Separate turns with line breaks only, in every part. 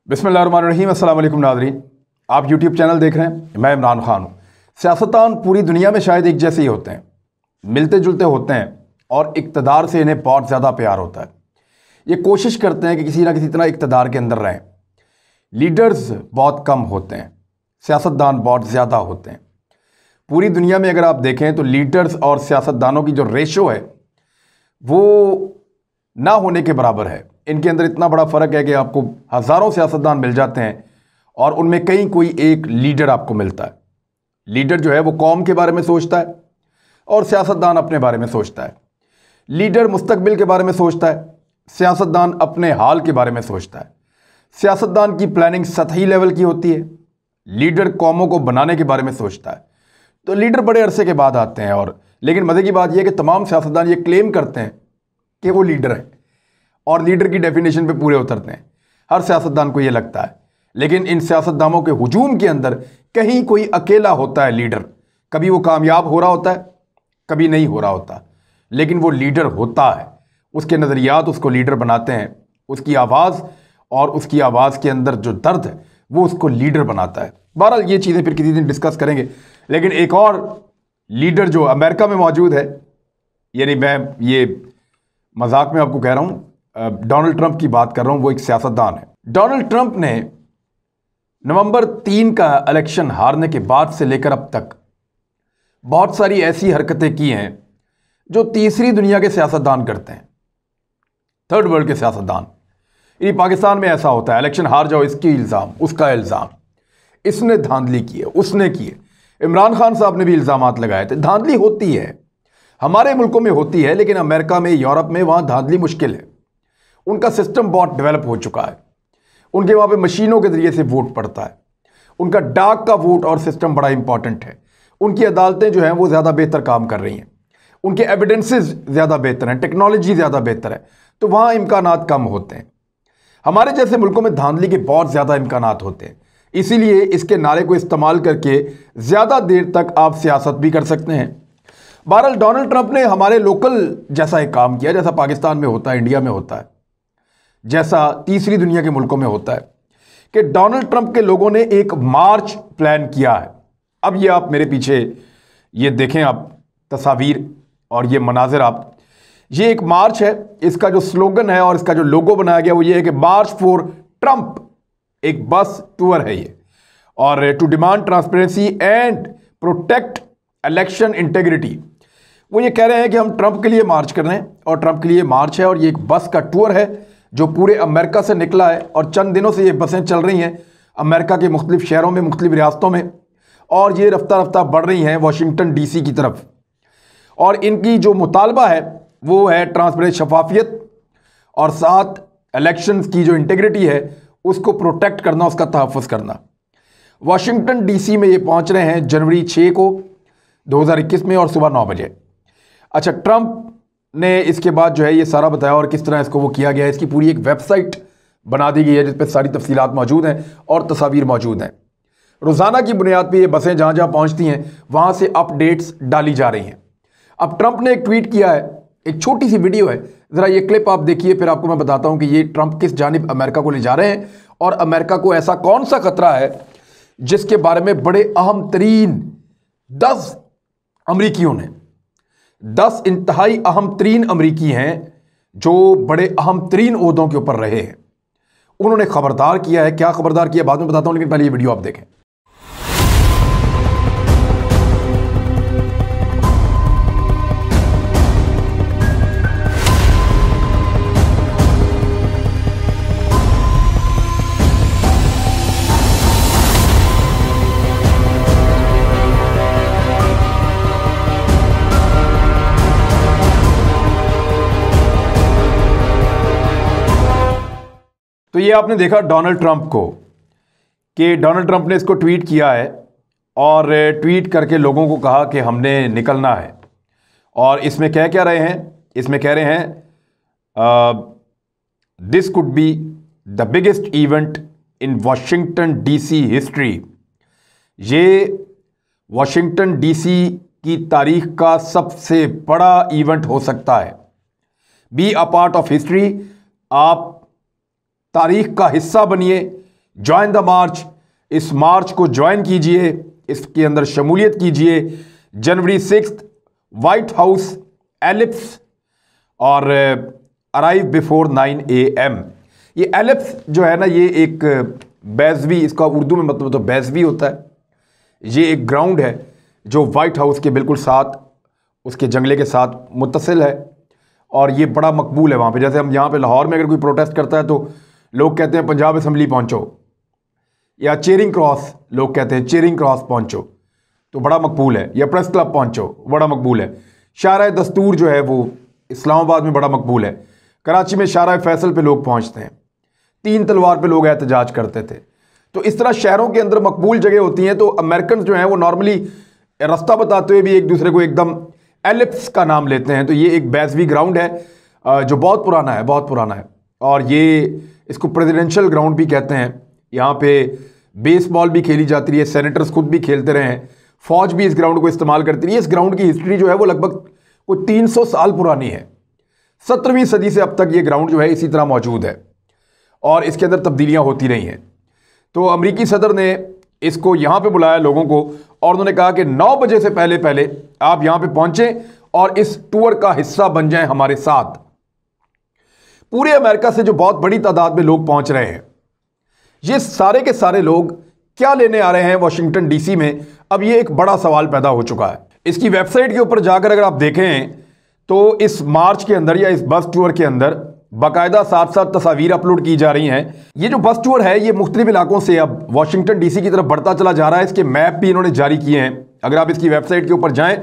बिस्मिल्लाहिर्रहमानिर्रहीम। अस्सलाम वालेकुम नाज़रीन, आप यूट्यूब चैनल देख रहे हैं। मैं इमरान खान हूँ। सियासतदान पूरी दुनिया में शायद एक जैसे ही होते हैं, मिलते जुलते होते हैं और इक़्तिदार से इन्हें बहुत ज़्यादा प्यार होता है। ये कोशिश करते हैं कि किसी ना किसी तरह इक़्तिदार के अंदर रहें। लीडर्स बहुत कम होते हैं, सियासतदान बहुत ज़्यादा होते हैं। पूरी दुनिया में अगर आप देखें तो लीडर्स और सियासतदानों की जो रेशो है वो ना होने के बराबर है। इनके अंदर इतना बड़ा फ़र्क है कि आपको हज़ारों सियासतदान मिल जाते हैं और उनमें कहीं कोई एक लीडर आपको मिलता है। लीडर जो है वो कौम के बारे में सोचता है और सियासतदान अपने बारे में सोचता है। लीडर मुस्तकबिल के बारे में सोचता है, सियासतदान अपने हाल के बारे में सोचता है। सियासतदान की प्लानिंग सतही लेवल की होती है, लीडर कौमों को बनाने के बारे में सोचता है। तो लीडर बड़े अरसे के बाद आते हैं और लेकिन मज़े की बात यह है कि तमाम सियासतदान ये क्लेम करते हैं कि वो लीडर हैं और लीडर की डेफिनेशन पे पूरे उतरते हैं। हर सियासतदान को ये लगता है, लेकिन इन सियासतदानों के हुजूम के अंदर कहीं कोई अकेला होता है लीडर। कभी वो कामयाब हो रहा होता है, कभी नहीं हो रहा होता, लेकिन वो लीडर होता है। उसके नज़रियात उसको लीडर बनाते हैं, उसकी आवाज़ और उसकी आवाज़ के अंदर जो दर्द है वो उसको लीडर बनाता है। बहरहाल ये चीज़ें फिर किसी दिन डिस्कस करेंगे। लेकिन एक और लीडर जो अमेरिका में मौजूद है, यानी मैं ये मजाक में आपको कह रहा हूँ, डोनाल्ड ट्रंप की बात कर रहा हूँ, वो एक सियासतदान है। डोनाल्ड ट्रंप ने नवंबर 3 का इलेक्शन हारने के बाद से लेकर अब तक बहुत सारी ऐसी हरकतें की हैं जो तीसरी दुनिया के सियासतदान करते हैं, थर्ड वर्ल्ड के सियासतदान। ये पाकिस्तान में ऐसा होता है, इलेक्शन हार जाओ, इसकी इल्ज़ाम, उसका इल्ज़ाम, इसने धांधली की है, उसने की है। इमरान खान साहब ने भी इल्ज़ामात लगाए थे। धांधली होती है, हमारे मुल्कों में होती है, लेकिन अमेरिका में, यूरोप में वहाँ धांधली मुश्किल है। उनका सिस्टम बहुत डेवलप हो चुका है। उनके वहाँ पे मशीनों के ज़रिए से वोट पड़ता है। उनका डाक का वोट और सिस्टम बड़ा इंपॉर्टेंट है। उनकी अदालतें जो हैं वो ज़्यादा बेहतर काम कर रही हैं, उनके एविडेंसेस ज़्यादा बेहतर हैं, टेक्नोलॉजी ज़्यादा बेहतर है, तो वहाँ इम्कानात कम होते हैं। हमारे जैसे मुल्कों में धांधली के बहुत ज़्यादा इम्कानात होते हैं। इसीलिए इसके नारे को इस्तेमाल करके ज़्यादा देर तक आप सियासत भी कर सकते हैं। बहरहाल डोनाल्ड ट्रंप ने हमारे लोकल जैसा एक काम किया, जैसा पाकिस्तान में होता है, इंडिया में होता है, जैसा तीसरी दुनिया के मुल्कों में होता है, कि डोनाल्ड ट्रंप के लोगों ने एक मार्च प्लान किया है। अब ये आप मेरे पीछे ये देखें, आप तस्वीर और ये मनाजिर, आप ये एक मार्च है। इसका जो स्लोगन है और इसका जो लोगो बनाया गया वो ये है कि मार्च फॉर ट्रंप। एक बस टूर है ये, और to demand transparency and protect election integrity. वो ये कह रहे हैं कि हम ट्रंप के लिए मार्च कर रहे हैं और ट्रंप के लिए मार्च है, और ये एक बस का टूर है जो पूरे अमेरिका से निकला है। और चंद दिनों से ये बसें चल रही हैं अमेरिका के मुख्तलिफ शहरों में, मुख्तलिफ रियासतों में, और ये रफ्ता रफ्ता बढ़ रही हैं वाशिंगटन DC की तरफ। और इनकी जो मुतालबा है वो है ट्रांसपेरेंट, शफाफियत, और साथ इलेक्शंस की जो इंटेग्रिटी है उसको प्रोटेक्ट करना, उसका तहफ़्फ़ुज़ करना। वाशिंगटन DC में ये पहुँच रहे हैं जनवरी 6 को 2021 में, और सुबह 9 बजे। अच्छा, ट्रंप ने इसके बाद जो है ये सारा बताया और किस तरह इसको वो किया गया है। इसकी पूरी एक वेबसाइट बना दी गई है जिस पर सारी तफसीलात मौजूद हैं और तस्वीर मौजूद हैं। रोज़ाना की बुनियाद पे ये बसें जहाँ जहाँ पहुँचती हैं वहाँ से अपडेट्स डाली जा रही हैं। अब ट्रंप ने एक ट्वीट किया है, एक छोटी सी वीडियो है, ज़रा ये क्लिप आप देखिए, फिर आपको मैं बताता हूँ कि ये ट्रंप किस जानिब अमेरिका को ले जा रहे हैं और अमेरिका को ऐसा कौन सा खतरा है जिसके बारे में बड़े अहम तरीन 10 अमरीकियों ने, 10 इंतहाई अहम तरीन अमरीकी हैं जो बड़े अहम तरीन ओहदों के ऊपर रहे हैं, उन्होंने खबरदार किया है। क्या खबरदार किया बाद में बताता हूं, लेकिन पहले ये वीडियो आप देखें। तो ये आपने देखा डोनाल्ड ट्रंप को, कि डोनाल्ड ट्रंप ने इसको ट्वीट किया है और ट्वीट करके लोगों को कहा कि हमने निकलना है। और इसमें कह क्या रहे हैं, इसमें कह रहे हैं this could be the biggest event in Washington DC history. ये वाशिंगटन DC की तारीख का सबसे बड़ा इवेंट हो सकता है। Be a part of history, आप तारीख का हिस्सा बनिए, ज्वाइन द मार्च, इस मार्च को ज्वाइन कीजिए, इसके अंदर शमूलियत कीजिए। जनवरी 6 व्हाइट हाउस एलिप्स और अराइव बिफोर 9 AM। ये एलिप्स जो है ना, ये एक बैजवी, इसका उर्दू में मतलब तो बैजवी होता है। ये एक ग्राउंड है जो वाइट हाउस के बिल्कुल साथ, उसके जंगले के साथ मुत्तसिल है और ये बड़ा मकबूल है वहाँ पे। जैसे हम यहाँ पे लाहौर में अगर कोई प्रोटेस्ट करता है तो लोग कहते हैं पंजाब असम्बली पहुँचो, या चेरिंग क्रॉस, लोग कहते हैं चेरिंग क्रॉस पहुँचो, तो बड़ा मकबूल है। या प्रेस क्लब पहुँचो, बड़ा मकबूल है। शारा दस्तूर जो है वो इस्लामाबाद में बड़ा मकबूल है। कराची में शारा फैसल पे लोग पहुँचते हैं। 3 तलवार पे लोग एहतजाज करते थे। तो इस तरह शहरों के अंदर मकबूल जगह होती हैं। तो अमेरिकन जो हैं वो नॉर्मली रास्ता बताते हुए भी एक दूसरे को एकदम एलिप्स का नाम लेते हैं। तो ये एक बैजवी ग्राउंड है जो बहुत पुराना है, बहुत पुराना है। और ये इसको प्रेसिडेंशियल ग्राउंड भी कहते हैं। यहाँ पे बेसबॉल भी खेली जाती है, सेनेटर्स खुद भी खेलते रहे हैं, फौज भी इस ग्राउंड को इस्तेमाल करती रही है। इस ग्राउंड की हिस्ट्री जो है वो लगभग कोई 300 साल पुरानी है। 17वीं सदी से अब तक ये ग्राउंड जो है इसी तरह मौजूद है और इसके अंदर तब्दीलियाँ होती रही हैं। तो अमेरिकी सदर ने इसको यहाँ पे बुलाया लोगों को और उन्होंने कहा कि 9 बजे से पहले पहले आप यहाँ पे पहुँचें और इस टूर का हिस्सा बन जाएं हमारे साथ। पूरे अमेरिका से जो बहुत बड़ी तादाद में लोग पहुँच रहे हैं, ये सारे के सारे लोग क्या लेने आ रहे हैं वाशिंगटन डीसी में, अब ये एक बड़ा सवाल पैदा हो चुका है। इसकी वेबसाइट के ऊपर जाकर अगर आप देखें तो इस मार्च के अंदर या इस बस टूर के अंदर बाकायदा साथ साथ तस्वीर अपलोड की जा रही हैं। ये जो बस टूर है ये मुख्तलिफ इलाकों से अब वाशिंगटन डीसी की तरफ बढ़ता चला जा रहा है। इसके मैप भी इन्होंने जारी किए हैं। अगर आप इसकी वेबसाइट के ऊपर जाएं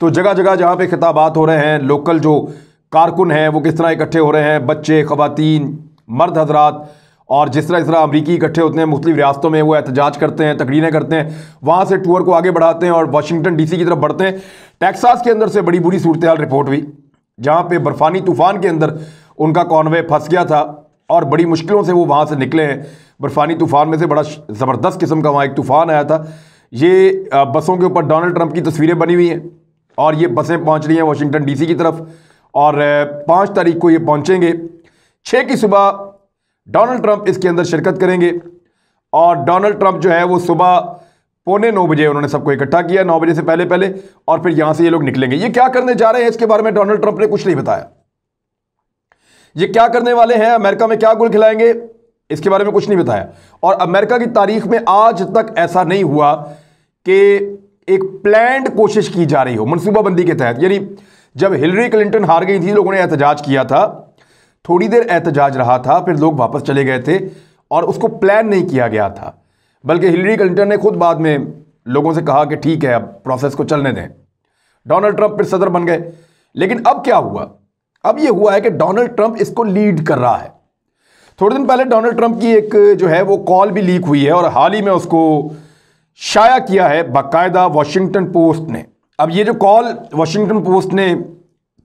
तो जगह जगह जहाँ पे खिताबात हो रहे हैं, लोकल जो कारकुन हैं वो किस तरह इकट्ठे हो रहे हैं, बच्चे, ख़वातीन, मर्द हजरात, और जिस तरह अमरीकी इकट्ठे होते हैं मुख्तलिफ रियासतों में, वो एहतजाज करते हैं, तकरीरें करते हैं, वहाँ से टूर को आगे बढ़ाते हैं और वाशिंगटन डीसी की तरफ बढ़ते हैं। टेक्सास के अंदर से बड़ी बुरी सूरत हाल रिपोर्ट हुई जहाँ पे बर्फानी तूफ़ान के अंदर उनका कॉन्वे फंस गया था और बड़ी मुश्किलों से वो वहाँ से निकले हैं। बर्फानी तूफ़ान में से बड़ा ज़बरदस्त किस्म का वहाँ एक तूफ़ान आया था। ये बसों के ऊपर डोनाल्ड ट्रंप की तस्वीरें बनी हुई हैं और ये बसें पहुँच रही हैं वाशिंगटन डीसी की तरफ और 5 तारीख को ये पहुँचेंगे। 6 की सुबह डोनाल्ड ट्रंप इसके अंदर शिरकत करेंगे और डोनाल्ड ट्रंप जो है वो सुबह 8:45 बजे उन्होंने सबको इकट्ठा किया, 9 बजे से पहले पहले, और फिर यहाँ से ये लोग निकलेंगे। ये क्या करने जा रहे हैं इसके बारे में डोनाल्ड ट्रंप ने कुछ नहीं बताया। ये क्या करने वाले हैं, अमेरिका में क्या गुल खिलाएंगे, इसके बारे में कुछ नहीं बताया। और अमेरिका की तारीख में आज तक ऐसा नहीं हुआ कि एक प्लान्ड कोशिश की जा रही हो मनसूबाबंदी के तहत। यानी जब हिलरी क्लिंटन हार गई थी, लोगों ने एहतजाज किया था, थोड़ी देर एहतजाज रहा था, फिर लोग वापस चले गए थे और उसको प्लान नहीं किया गया था, बल्कि हिलरी क्लिंटन ने खुद बाद में लोगों से कहा कि ठीक है अब प्रोसेस को चलने दें। डोनाल्ड ट्रंप फिर सदर बन गए। लेकिन अब क्या हुआ, अब ये हुआ है कि डोनाल्ड ट्रंप इसको लीड कर रहा है। थोड़े दिन पहले डोनाल्ड ट्रंप की एक जो है वो कॉल भी लीक हुई है और हाल ही में उसको शाया किया है बाकायदा वाशिंगटन पोस्ट ने। अब ये जो कॉल वाशिंगटन पोस्ट ने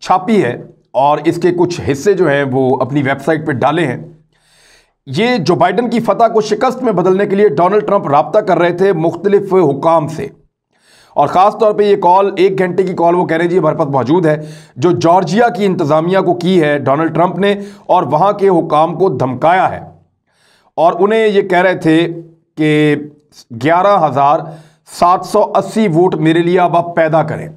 छापी है और इसके कुछ हिस्से जो हैं वो अपनी वेबसाइट पे डाले हैं, ये जो बाइडन की फतह को शिकस्त में बदलने के लिए डोनाल्ड ट्रंप राब्ता कर रहे थे मुख्तलिफ हुकाम से। और ख़ास तौर पे ये कॉल 1 घंटे की कॉल वो कह रहे जी हमारे पास मौजूद है, जो जॉर्जिया की इंतज़ामिया को की है डोनाल्ड ट्रंप ने और वहाँ के हुकाम को धमकाया है। और उन्हें ये कह रहे थे कि 11,780 वोट मेरे लिए अब आप पैदा करें,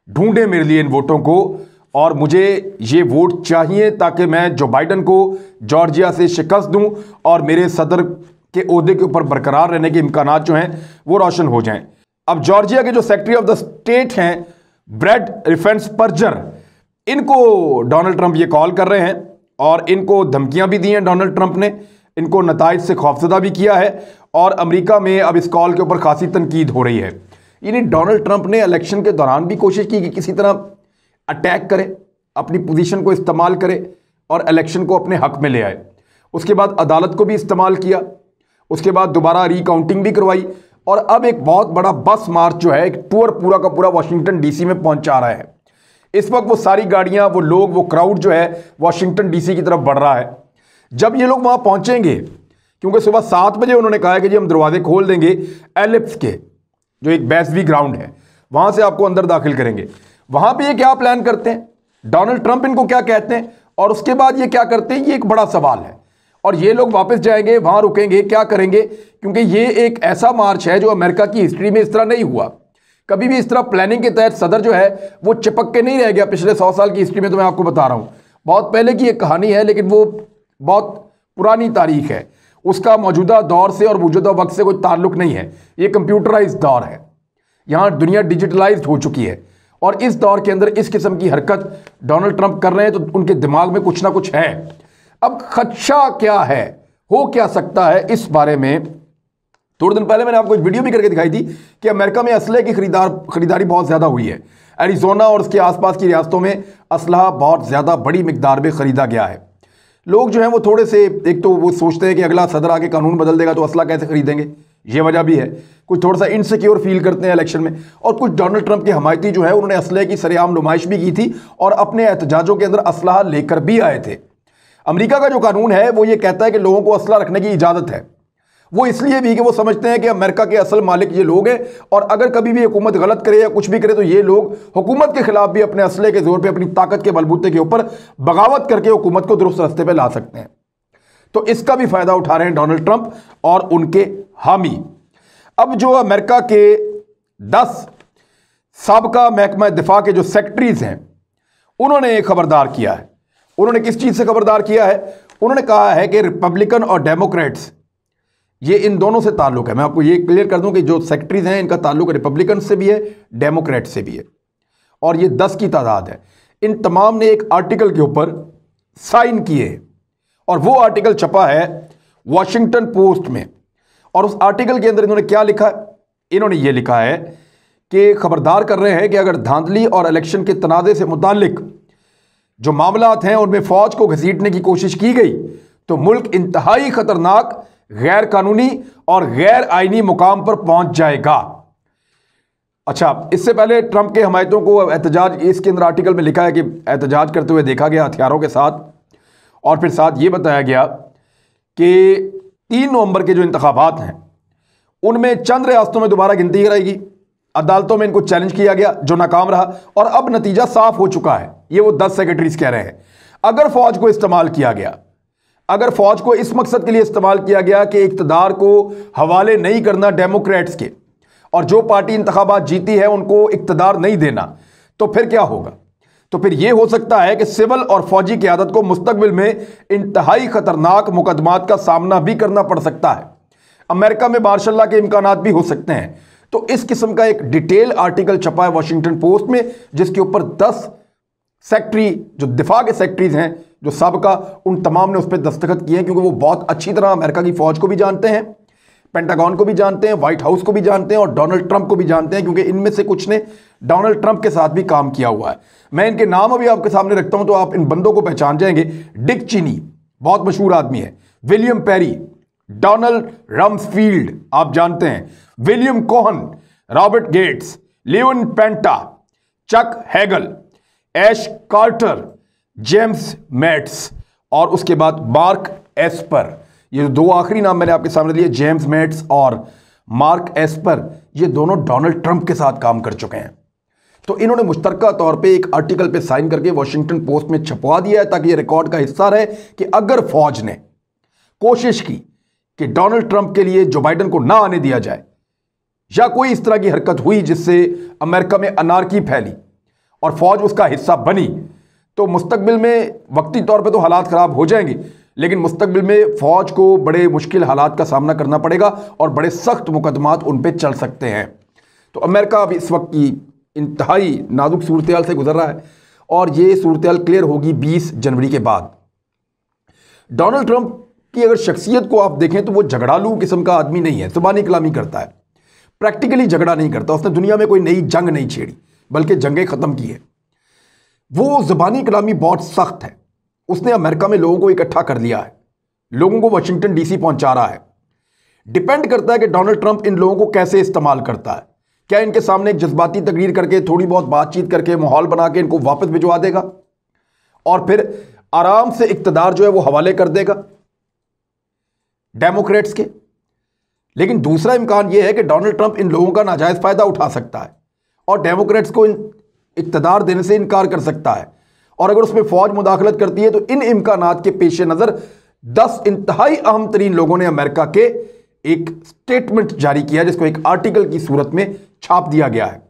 ढूंढें मेरे लिए इन वोटों को और मुझे ये वोट चाहिए ताकि मैं जो बाइडन को जॉर्जिया से शिकस्त दूं और मेरे सदर के ओहदे के ऊपर बरकरार रहने के इम्कानात जो हैं वो रोशन हो जाएं। अब जॉर्जिया के जो सेक्रेटरी ऑफ द स्टेट हैं ब्रैड रिफेंसपर्जर, इनको डोनाल्ड ट्रंप ये कॉल कर रहे हैं और इनको धमकियां भी दी हैं डोनाल्ड ट्रंप ने, इनको नताइज से खौफजदा भी किया है और अमेरिका में अब इस कॉल के ऊपर खासी तनकीद हो रही है। यानी डोनाल्ड ट्रंप ने इलेक्शन के दौरान भी कोशिश की कि किसी तरह अटैक करे, अपनी पोजीशन को इस्तेमाल करे और इलेक्शन को अपने हक में ले आए। उसके बाद अदालत को भी इस्तेमाल किया, उसके बाद दोबारा रिकाउंटिंग भी करवाई और अब एक बहुत बड़ा बस मार्च जो है, एक टूर पूरा का पूरा वाशिंगटन डीसी में पहुंचा रहा है। इस वक्त वो सारी गाड़ियां, वो लोग, वो क्राउड जो है वाशिंगटन डीसी की तरफ बढ़ रहा है। जब ये लोग वहां पहुंचेंगे, क्योंकि सुबह 7 बजे उन्होंने कहा है कि जी हम दरवाजे खोल देंगे एलिप्स के, जो एक बैसवी ग्राउंड है, वहां से आपको अंदर दाखिल करेंगे। वहां पे ये क्या प्लान करते हैं, डोनाल्ड ट्रंप इनको क्या कहते हैं और उसके बाद ये क्या करते हैं, ये एक बड़ा सवाल है। और ये लोग वापस जाएंगे, वहां रुकेंगे, क्या करेंगे? क्योंकि ये एक ऐसा मार्च है जो अमेरिका की हिस्ट्री में इस तरह नहीं हुआ कभी भी। इस तरह प्लानिंग के तहत सदर जो है वो चिपक के नहीं रह गया पिछले 100 साल की हिस्ट्री में। तो मैं आपको बता रहा हूं, बहुत पहले की एक कहानी है, लेकिन वो बहुत पुरानी तारीख है। उसका मौजूदा दौर से और मौजूदा वक्त से कोई ताल्लुक नहीं है। ये कंप्यूटराइज दौर है, यहां दुनिया डिजिटलाइज्ड हो चुकी है, और इस दौर के अंदर इस किस्म की हरकत डोनाल्ड ट्रंप कर रहे हैं तो उनके दिमाग में कुछ ना कुछ है। अब खदशा क्या है, हो क्या सकता है, इस बारे में थोड़े दिन पहले मैंने आपको एक वीडियो भी करके दिखाई थी कि अमेरिका में असलहे की खरीदारी बहुत ज़्यादा हुई है। एरिजोना और उसके आसपास की रियासतों में असलहा बहुत ज़्यादा बड़ी मिकदार में ख़रीदा गया है। लोग जो हैं वो थोड़े से, एक तो वो सोचते हैं कि अगला सदर आके कानून बदल देगा तो असला कैसे खरीदेंगे, ये वजह भी है। कुछ थोड़ा सा इनसिक्योर फील करते हैं इलेक्शन में, और कुछ डोनाल्ड ट्रंप के हमायती जो है उन्होंने असलहे की सरेआम नुमाइश भी की थी और अपने एहतजाजों के अंदर असलहा लेकर भी आए थे। अमेरिका का जो कानून है वो ये कहता है कि लोगों को असला रखने की इजाज़त है। वो इसलिए भी कि वो समझते हैं कि अमेरिका के असल मालिक ये लोग हैं, और अगर कभी भी हुकूमत गलत करे या कुछ भी करे तो ये लोग हुकूमत के खिलाफ भी अपने असले के जोर पे, अपनी ताकत के बलबूते के ऊपर बगावत करके हुकूमत को दुरुस्त रास्ते पे ला सकते हैं। तो इसका भी फायदा उठा रहे हैं डोनाल्ड ट्रंप और उनके हामी। अब जो अमेरिका के 10 साबका महकमा दिफा के जो सेक्रेटरीज हैं उन्होंने एक खबरदार किया है। उन्होंने किस चीज से खबरदार किया है? उन्होंने कहा है कि रिपब्लिकन और डेमोक्रेट्स, ये इन दोनों से ताल्लुक है। मैं आपको ये क्लियर कर दूं कि जो सेक्रेटरीज हैं इनका ताल्लुक रिपब्लिकन से भी है, डेमोक्रेट से भी है, और ये 10 की तादाद है। इन तमाम ने एक आर्टिकल के ऊपर साइन किए और वो आर्टिकल छपा है वॉशिंगटन पोस्ट में। और उस आर्टिकल के अंदर इन्होंने क्या लिखा है? इन्होंने ये लिखा है कि खबरदार कर रहे हैं कि अगर धांधली और इलेक्शन के तनाज़े से मुताल्लिक जो मामलात हैं उनमें फौज को घसीटने की कोशिश की गई तो मुल्क इंतहाई खतरनाक, गैर कानूनी और गैर आईनी मुकाम पर पहुंच जाएगा। अच्छा, इससे पहले ट्रंप के हमायतों को एहतजाज, इसके अंदर आर्टिकल में लिखा है कि एहतजाज करते हुए देखा गया हथियारों के साथ, और फिर साथ ये बताया गया कि 3 नवंबर के जो इंतखाबात हैं उनमें चंद रियासतों में दोबारा गिनती कराएगी। अदालतों में इनको चैलेंज किया गया जो नाकाम रहा, और अब नतीजा साफ हो चुका है। ये वो 10 सेक्रेटरीज कह रहे हैं। अगर फौज को इस्तेमाल किया गया, अगर फौज को इस मकसद के लिए इस्तेमाल किया गया कि इक्तदार को हवाले नहीं करना डेमोक्रेट्स के, और जो पार्टी इंतखाबात जीती है उनको इक्तदार नहीं देना, तो फिर क्या होगा? तो फिर यह हो सकता है कि सिविल और फौजी क़यादत को मुस्तकबिल में इंतहाई खतरनाक मुकदमात का सामना भी करना पड़ सकता है। अमेरिका में मार्शल लॉ के इम्कानात भी हो सकते हैं। तो इस किस्म का एक डिटेल आर्टिकल छपा है वॉशिंगटन पोस्ट में, जिसके ऊपर 10 सेक्रेटरी, जो दिफा के सेक्रेटरीज हैं जो सबका, उन तमाम ने उस पर दस्तखत किए हैं, क्योंकि वो बहुत अच्छी तरह अमेरिका की फौज को भी जानते हैं, पेंटागन को भी जानते हैं, व्हाइट हाउस को भी जानते हैं, और डोनाल्ड ट्रंप को भी जानते हैं, क्योंकि इनमें से कुछ ने डोनाल्ड ट्रंप के साथ भी काम किया हुआ है। मैं इनके नाम अभी आपके सामने रखता हूं तो आप इन बंदों को पहचान जाएंगे। डिक चीनी बहुत मशहूर आदमी है, विलियम पेरी, डोनाल्ड रम्सफील्ड आप जानते हैं, William Cohen, Robert Gates, Leon Panetta, Chuck Hagel, Ash Carter, James Mattis, और उसके बाद मार्क एस्पर। ये 2 आखिरी नाम मैंने आपके सामने दिए, जेम्स मैट्स और मार्क एस्पर, ये दोनों डोनाल्ड ट्रंप के साथ काम कर चुके हैं। तो इन्होंने मुश्तरका तौर पे एक आर्टिकल पे साइन करके वॉशिंगटन पोस्ट में छपवा दिया है, ताकि ये रिकॉर्ड का हिस्सा रहे कि अगर फौज ने कोशिश की कि डोनाल्ड ट्रंप के लिए जो बाइडन को ना आने दिया जाए, या कोई इस तरह की हरकत हुई जिससे अमेरिका में अनार्की फैली और फौज उसका हिस्सा बनी, तो मुस्तकबिल में वक्ती तौर पे तो हालात ख़राब हो जाएंगे, लेकिन मुस्तकबिल में फ़ौज को बड़े मुश्किल हालात का सामना करना पड़ेगा और बड़े सख्त मुकदमात उन पे चल सकते हैं। तो अमेरिका अब इस वक्त की इंतहाई नाजुक सूरत से गुजर रहा है, और ये सूरत क्लियर होगी 20 जनवरी के बाद। डोनाल्ड ट्रंप की अगर शख्सियत को आप देखें तो वो झगड़ालू किस्म का आदमी नहीं है, ज़ुबानी कलामी करता है, प्रैक्टिकली झगड़ा नहीं करता। उसने दुनिया में कोई नई जंग नहीं छेड़ी, बल्कि जंगें ख़त्म की है। वो ज़ुबानी कलामी बहुत सख्त है। उसने अमेरिका में लोगों को इकट्ठा कर लिया है, लोगों को वाशिंगटन डीसी पहुंचा रहा है। डिपेंड करता है कि डोनाल्ड ट्रंप इन लोगों को कैसे इस्तेमाल करता है। क्या इनके सामने एक जज्बाती तकरीर करके, थोड़ी बहुत बातचीत करके, माहौल बना के इनको वापस भिजवा देगा और फिर आराम से इक्तदार जो है वो हवाले कर देगा डेमोक्रेट्स के। लेकिन दूसरा इम्कान यह है कि डोनाल्ड ट्रंप इन लोगों का नाजायज़ फ़ायदा उठा सकता है और डेमोक्रेट्स को इक्तदार देने से इनकार कर सकता है, और अगर उसमें फ़ौज मुदाखलत करती है तो इन इम्कानात के पेश नज़र 10 इंतहाई अहम तरीन लोगों ने अमेरिका के एक स्टेटमेंट जारी किया, जिसको एक आर्टिकल की सूरत में छाप दिया गया है।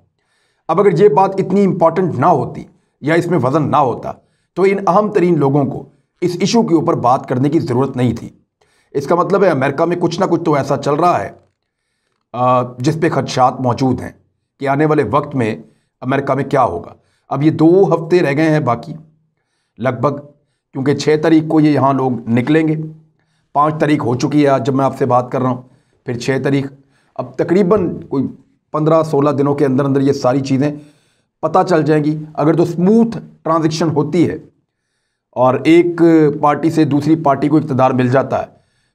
अब अगर ये बात इतनी इंपॉर्टेंट ना होती या इसमें वजन ना होता तो इन अहम तरीन लोगों को इस इशू के ऊपर बात करने की ज़रूरत नहीं थी। इसका मतलब है अमेरिका में कुछ ना कुछ तो ऐसा चल रहा है जिस पे खदशात मौजूद हैं कि आने वाले वक्त में अमेरिका में क्या होगा। अब ये 2 हफ्ते रह गए हैं बाकी लगभग, क्योंकि 6 तारीख को ये यहाँ लोग निकलेंगे। 5 तारीख हो चुकी है आज जब मैं आपसे बात कर रहा हूँ, फिर 6 तारीख। अब तकरीबन कोई 15-16 दिनों के अंदर अंदर ये सारी चीज़ें पता चल जाएंगी। अगर तो स्मूथ ट्रांजिशन होती है और एक पार्टी से दूसरी पार्टी को इक़्तिदार मिल जाता है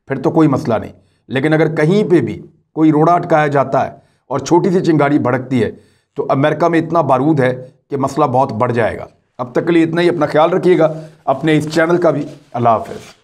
फिर तो कोई मसला नहीं, लेकिन अगर कहीं पे भी कोई रोड़ा अटकाया जाता है और छोटी सी चिंगारी भड़कती है तो अमेरिका में इतना बारूद है कि मसला बहुत बढ़ जाएगा। अब तक के लिए इतना ही। अपना ख्याल रखिएगा, अपने इस चैनल का भी। अल्लाह हाफ़िज़।